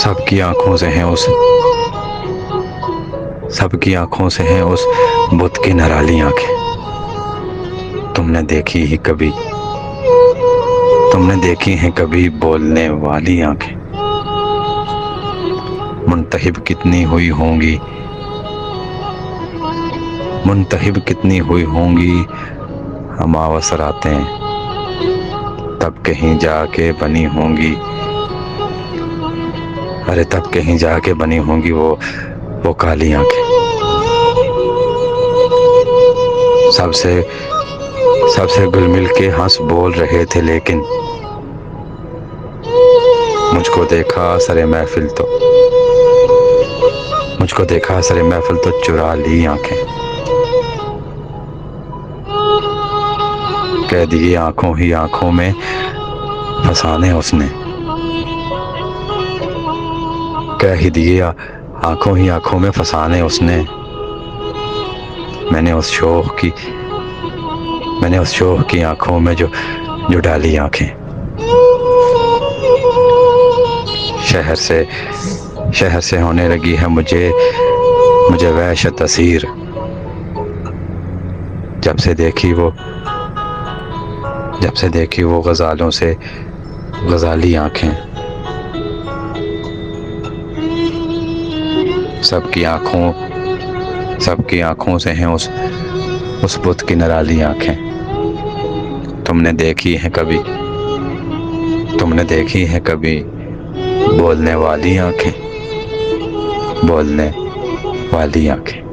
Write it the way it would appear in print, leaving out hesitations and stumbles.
سب کی آنکھوں سے ہیں اس بت کی نرالی آنکھیں۔ تم نے دیکھی ہیں کبھی بولنے والی آنکھیں؟ منتخب کتنی ہوئی ہوں گی ہماوس راتیں، تب کہیں جا کے بنی ہوں گی وہ کالی آنکھیں۔ سب سے گل مل کے ہنس بول رہے تھے، لیکن مجھ کو دیکھا سر محفل تو چرا لی آنکھیں۔ کہہ دیے آنکھوں ہی آنکھوں میں فسانے اس نے، میں نے اس شوخ کی آنکھوں میں جو ڈالی آنکھیں۔ شہر سے ہونے لگی ہے مجھے وحشت اسیر، جب سے دیکھی وہ غزالوں سے غزالی آنکھیں۔ سب کی آنکھوں سے ہیں اس بت کی نرالی آنکھیں۔ تم نے دیکھی ہیں کبھی بولنے والی آنکھیں؟